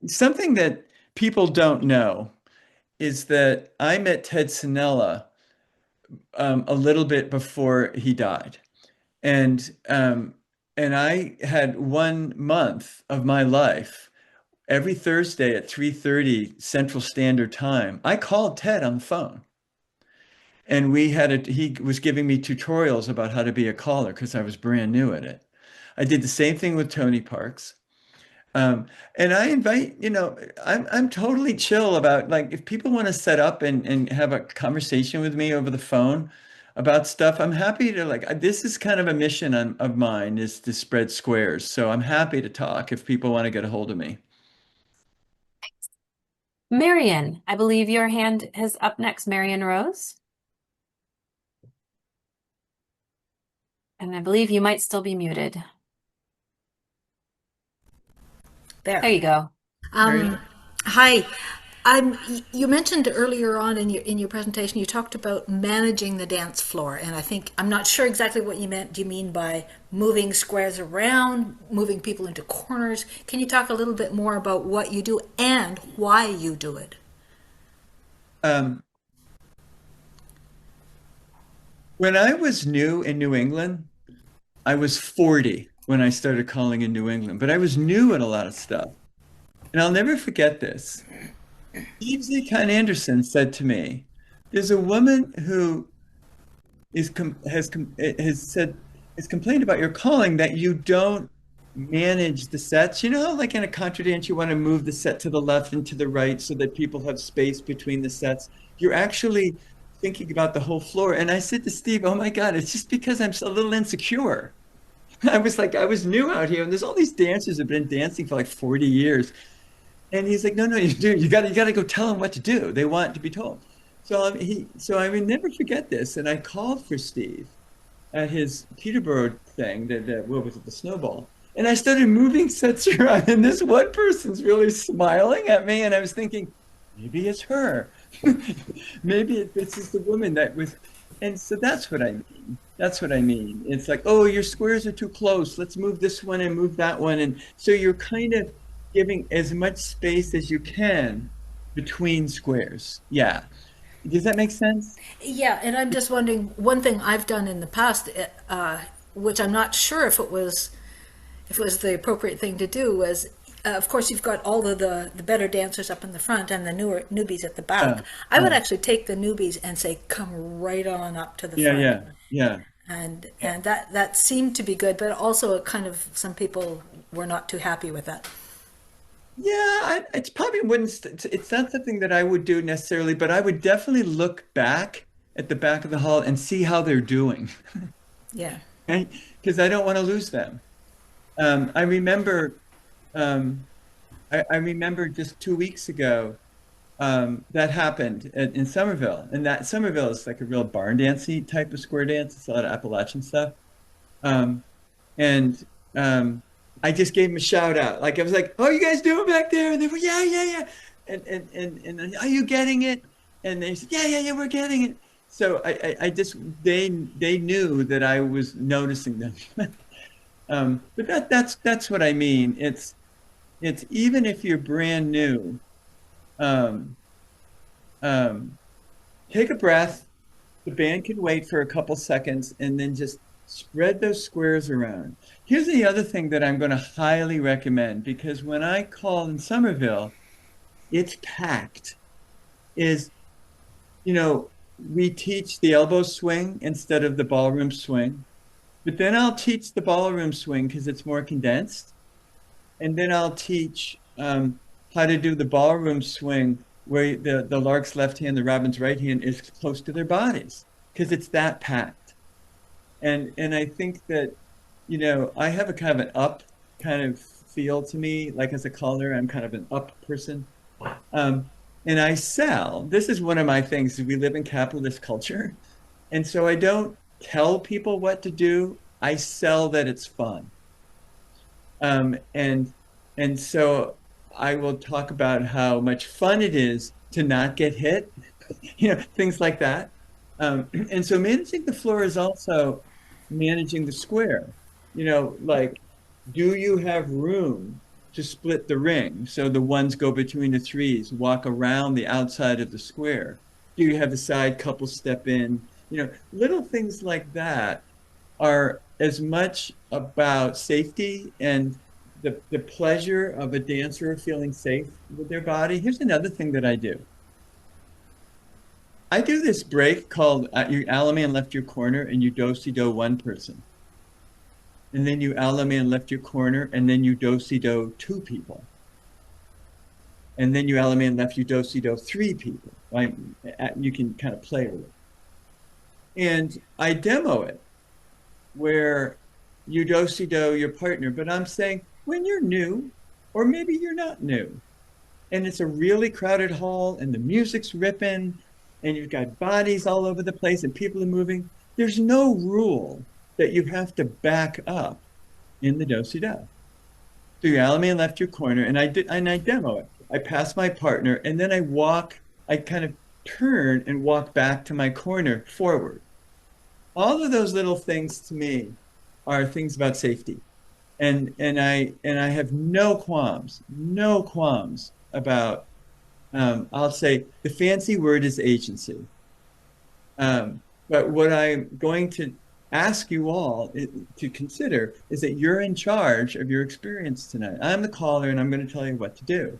Something that people don't know is that I met Ted Sinella a little bit before he died, and I had 1 month of my life every Thursday at 3:30 Central Standard Time. I called Ted on the phone. And he was giving me tutorials about how to be a caller because I was brand new at it. I did the same thing with Tony Parks. And I invite, I'm totally chill about, like, if people want to set up and have a conversation with me over the phone about stuff, I'm happy to, like, this is kind of a mission of mine, is to spread squares. So I'm happy to talk if people want to get a hold of me. Marion, I believe your hand is up next. Marion Rose. And I believe you might still be muted. There you go. Hi. You mentioned earlier on in your presentation, you talked about managing the dance floor, and I'm not sure exactly what you meant. Do you mean by moving squares around, moving people into corners? Can you talk a little bit more about what you do and why you do it? When I was new in New England, I was 40 when I started calling in New England, but I was new at a lot of stuff. And I'll never forget this. Steve Z. Anderson said to me, there's a woman who has complained about your calling that you don't manage the sets. You know, like in a contra dance, you want to move the set to the left and to the right so that people have space between the sets. You're actually thinking about the whole floor. And I said to Steve, oh my God, it's just because I'm a little insecure. I was new out here, and there's all these dancers who've been dancing for like 40 years. And he's like, no, you do. You got to go tell them what to do. They want to be told. So I will never forget this. And I called for Steve at his Peterborough thing, what was it, the Snowball. And I started moving sets around, and this one person's really smiling at me, and I was thinking, maybe it's her. Maybe this is the woman that was. And so that's what I mean. That's what I mean. It's like, oh, your squares are too close. Let's move this one and move that one. And so you're kind of giving as much space as you can between squares. Yeah. Does that make sense? Yeah, and I'm just wondering, one thing I've done in the past, which I'm not sure if it was the appropriate thing to do, was of course you've got all of the better dancers up in the front and the newbies at the back. I would actually take the newbies and say, come right on up to the front. Yeah. And that seemed to be good, but also some people were not too happy with that. Yeah, it's probably it's not something that I would do necessarily, but I would definitely look back at the back of the hall and see how they're doing. Yeah. Because I don't want to lose them. I remember just 2 weeks ago, that happened in Somerville, and that Somerville is like a real barn dancey type of square dance. It's a lot of Appalachian stuff. And I just gave them a shout out. Like I was like, "Oh, you guys doing back there?" And they were, "Yeah, yeah, yeah." And are you getting it? And they said, "Yeah, yeah, yeah, we're getting it." So I just they knew that I was noticing them. But that's what I mean. It's even if you're brand new, um, um, take a breath. The band can wait for a couple seconds and then just spread those squares around. Here's the other thing that I'm going to highly recommend because when I call in Somerville, it's packed. Is, we teach the elbow swing instead of the ballroom swing, but then I'll teach the ballroom swing because it's more condensed. And then I'll teach how to do the ballroom swing where the lark's left hand, the robin's right hand is close to their bodies because it's that packed. And I think that, I have a kind of an up kind of feel to me, like as a caller, I'm kind of an up person. Um, and I sell. This is one of my things. We live in capitalist culture. And so I don't tell people what to do. I sell that it's fun. Um, and and so I will talk about how much fun it is to not get hit, things like that. And so managing the floor is also managing the square. Like, do you have room to split the ring so the ones go between the threes, walk around the outside of the square? Do you have the side couple step in? Little things like that are as much about safety and the pleasure of a dancer feeling safe with their body. Here's another thing that I do. I do this break called you Alaman left your corner and you do-si-do one person. And then you Alaman left your corner and then you do-si-do two people. And then you Alaman left you do-si-do three people. Right? You can kind of play with it. And I demo it where you do-si-do your partner, but I'm saying when you're new, or maybe you're not new, and it's a really crowded hall and the music's ripping and you've got bodies all over the place and people are moving, there's no rule that you have to back up in the do-si-do. So you Alaman left your corner and I demo it. I pass my partner and then I kind of turn and walk back to my corner forward. All of those little things to me are things about safety. And I have no qualms about I'll say the fancy word is agency. But what I'm going to ask you all to consider is that you're in charge of your experience tonight. I'm the caller and I'm going to tell you what to do.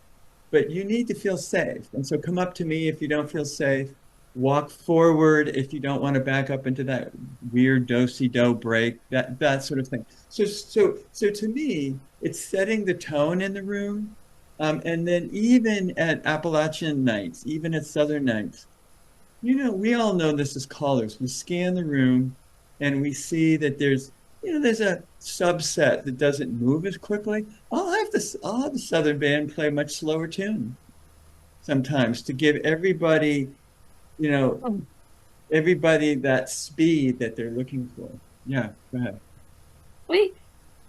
But you need to feel safe. And so come up to me if you don't feel safe. Walk forward if you don't want to back up into that weird do-si-do break, that sort of thing. So to me, it's setting the tone in the room. And then even at Appalachian nights, even at Southern nights, we all know this as callers. We scan the room and we see that there's a subset that doesn't move as quickly. I'll have the Southern band play a much slower tune sometimes to give everybody that speed that they're looking for. Yeah, go ahead. Wait,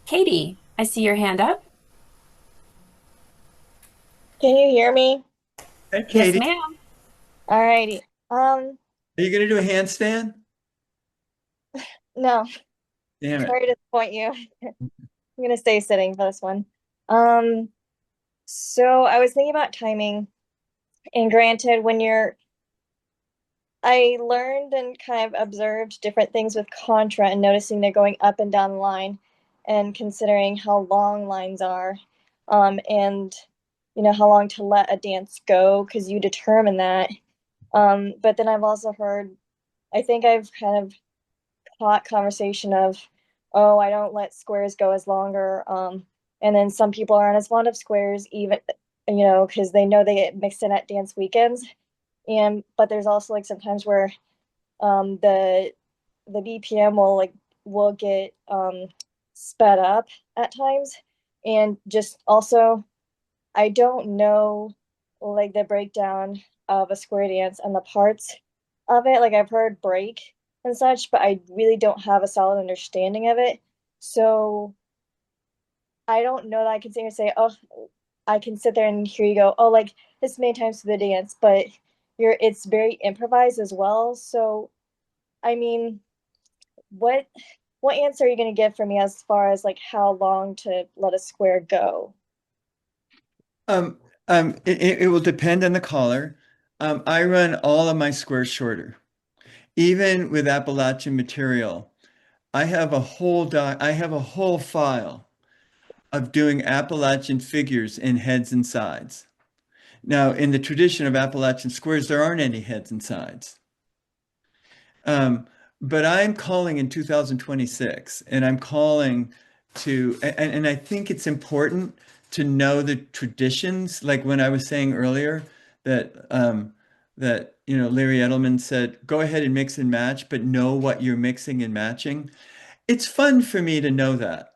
Katie, I see your hand up. Can you hear me? Hey, Yes, Katie, ma'am. Alrighty. are you going to do a handstand? No, Damn it. sorry to disappoint you. I'm gonna stay sitting for this one. Um, so I was thinking about timing, and granted, I learned and kind of observed different things with contra and noticing they're going up and down the line and considering how long lines are, and how long to let a dance go because you determine that. But then I've also heard, I think I've kind of caught conversation of, oh, I don't let squares go as longer. And then some people aren't as fond of squares even, because they know they get mixed in at dance weekends. But there's also like sometimes where the BPM will get sped up at times. And just also, I don't know like the breakdown of a square dance and the parts of it. Like I've heard break and such, but I really don't have a solid understanding of it. So I don't know that I can sit here and say, oh, I can sit there and hear you go, oh, like this many times for the dance, but it's very improvised as well. So, I mean, what what answer are you going to give for me as far as like how long to let a square go? It will depend on the caller. I run all of my squares shorter. Even with Appalachian material, I have a whole file of doing Appalachian figures in heads and sides. Now, in the tradition of Appalachian squares, there aren't any heads and sides. But I'm calling in 2026, and I'm calling and I think it's important to know the traditions. Like when I was saying earlier that Larry Edelman said, go ahead and mix and match, but know what you're mixing and matching. It's fun for me to know that.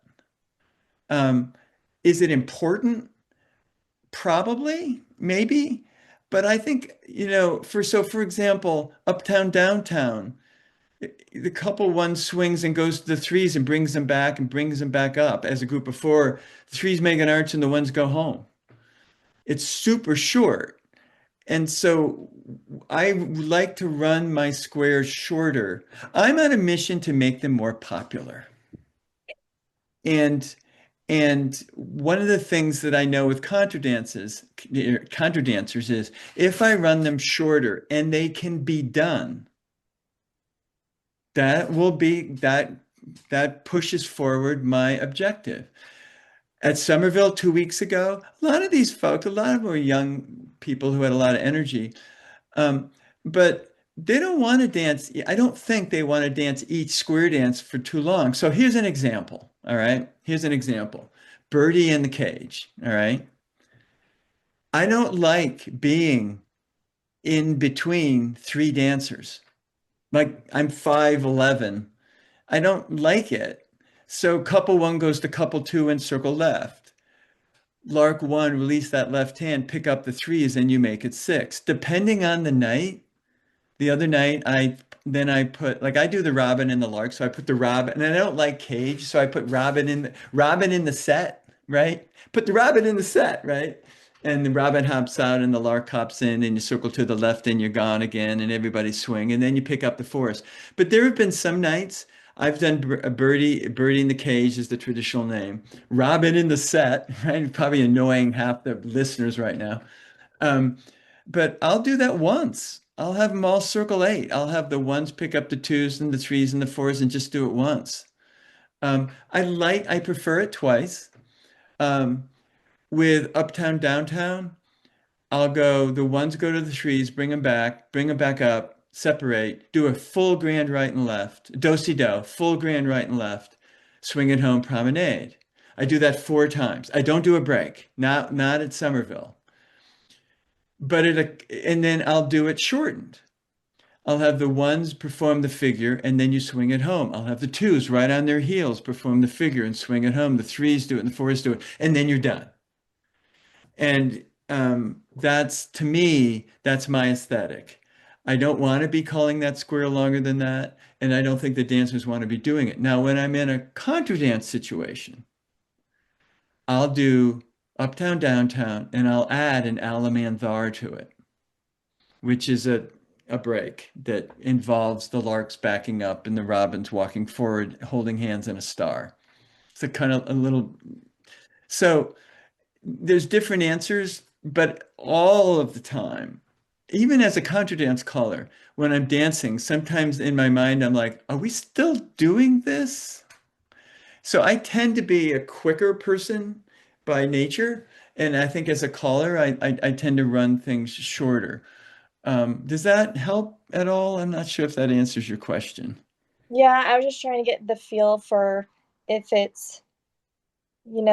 Is it important? Probably, maybe. But I think, for example, Uptown Downtown, the couple one swings and goes to the threes and brings them back and brings them back up as a group of four. The threes make an arch and the ones go home. It's super short. And so I like to run my squares shorter. I'm on a mission to make them more popular. And one of the things that I know with contra dancers is if I run them shorter and they can be done, that pushes forward my objective. At Somerville 2 weeks ago, a lot of them were young people who had a lot of energy, but they don't want to dance. I don't think they want to dance each square dance for too long. So here's an example. All right. Here's an example. Birdie in the cage. All right. I don't like being in between three dancers. Like I'm 5'11". I don't like it. So couple one goes to couple two and circle left. Lark one, release that left hand, pick up the threes, and you make it 6. Depending on the night, the other night I put, like, I do the robin and the lark, so I put the robin, and I don't like cage, so I put robin in the set, right? Put the robin in the set, right? And the robin hops out and the lark hops in, and you circle to the left and you're gone again, and everybody swing, and then you pick up the forest. But there have been some nights I've done a birdie in the cage is the traditional name. Robin in the set, right? Probably annoying half the listeners right now. But I'll do that once. I'll have them all circle 8. I'll have the ones pick up the twos and the threes and the fours and just do it once. I prefer it twice. With Uptown Downtown, the ones go to the threes, bring them back up, separate, do a full grand right and left, do-si-do, full grand right and left, swing it home, promenade. I do that 4 times. I don't do a break, not at Somerville. And then I'll do it shortened. I'll have the ones perform the figure and then you swing it home. I'll have the twos right on their heels perform the figure and swing it home. The threes do it and the fours do it, and then you're done. And to me, that's my aesthetic. I don't want to be calling that square longer than that, and I don't think the dancers want to be doing it. Now, when I'm in a contra dance situation, I'll do Uptown Downtown, and I'll add an Alamandar to it, which is a break that involves the larks backing up and the robins walking forward, holding hands in a star. It's so there's different answers, but all of the time, even as a contra dance caller, when I'm dancing, sometimes in my mind, I'm like, are we still doing this? So I tend to be a quicker person by nature. And I think as a caller, I tend to run things shorter. Does that help at all? I'm not sure if that answers your question. Yeah, I was just trying to get the feel for if it's,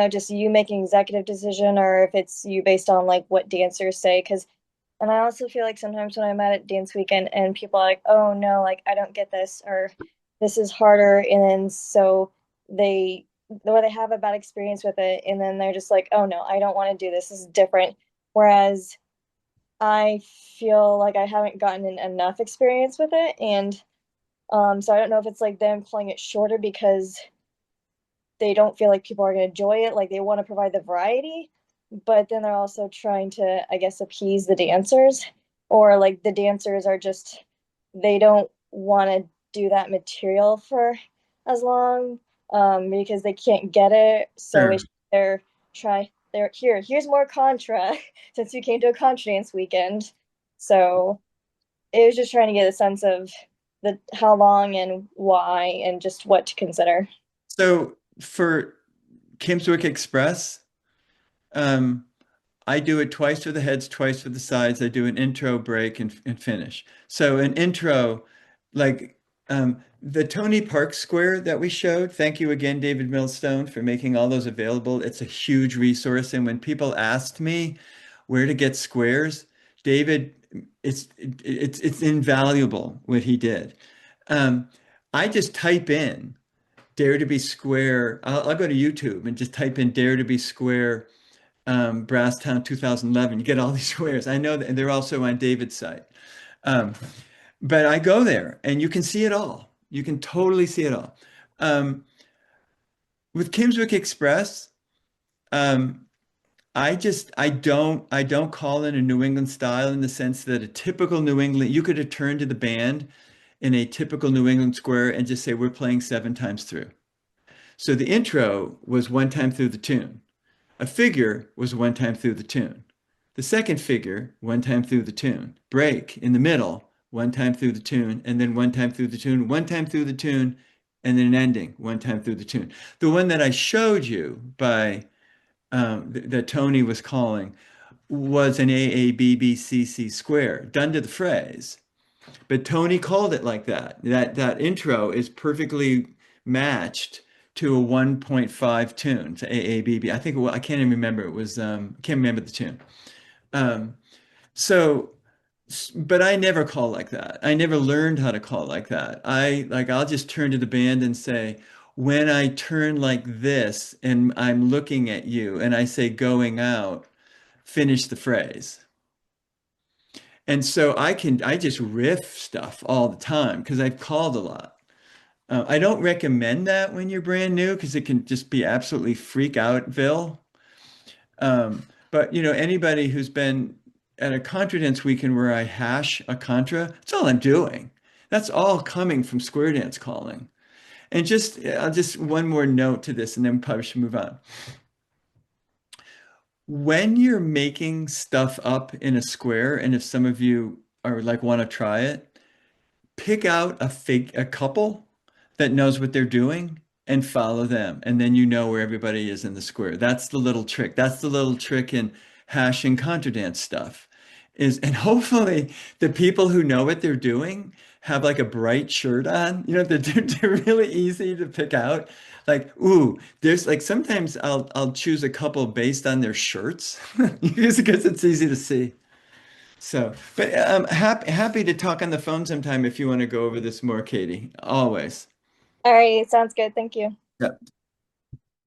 just you making executive decision or if it's you based on like what dancers say. And I also feel like sometimes when I'm at a dance weekend and people are like, oh no, like I don't get this or this is harder. And then so they have a bad experience with it. And then they're just like, oh no, I don't want to do this. This is different. Whereas I feel like I haven't gotten enough experience with it. And so I don't know if it's like them calling it shorter because they don't feel like people are going to enjoy it. Like they want to provide the variety, but then they're also trying to, I guess, appease the dancers, or like the dancers are just, they don't want to do that material for as long because they can't get it. So Sure. they're here's more contra since we came to a contra dance weekend. So it was just trying to get a sense of the how long and why and just what to consider. So for Kimswick Express, um, I do it twice for the heads, twice for the sides. I do an intro, break, and finish. So an intro, like the Tony Park Square that we showed. Thank you again, David Millstone, for making all those available. It's a huge resource. And when people asked me where to get squares, David, it's invaluable what he did. I just type in Dare to be Square. I'll go to YouTube and just type in Dare to be Square Brasstown 2011. You get all these squares. I know that they're also on David's site. But I go there and you can see it all. You can totally see it all. With Kimswick Express, I don't call it a New England style in the sense that a typical New England, you could have turned to the band in a typical New England square and just say, we're playing 7 times through. So the intro was 1 time through the tune. A figure was 1 time through the tune. The second figure, 1 time through the tune. Break in the middle, 1 time through the tune, and then 1 time through the tune, 1 time through the tune, and then an ending, 1 time through the tune. The one that I showed you by that Tony was calling was an AABBCC square done to the phrase. But Tony called it like that. That intro is perfectly matched to a 1.5 tune to AABB. I think I can't even remember. It was I can't remember the tune. So, but I never call like that. I never learned how to call like that. I'll just turn to the band and say, when I turn like this and I'm looking at you and I say going out, finish the phrase. And so I just riff stuff all the time because I've called a lot. I don't recommend that when you're brand new because it can just be absolutely freak outville. But anybody who's been at a contra dance weekend where I hash a contra, that's all I'm doing. That's all coming from square dance calling. And just one more note to this, and then we probably should move on. When you're making stuff up in a square, and if some of you are like want to try it, pick out a couple that knows what they're doing and follow them, and then you know where everybody is in the square. That's the little trick. That's the little trick in hashing contra dance stuff. And hopefully the people who know what they're doing have like a bright shirt on. They're really easy to pick out. Like, ooh, there's like sometimes I'll choose a couple based on their shirts because it's easy to see. So, but I'm happy to talk on the phone sometime if you want to go over this more, Katie. Always. All right, sounds good. Thank you. Yeah.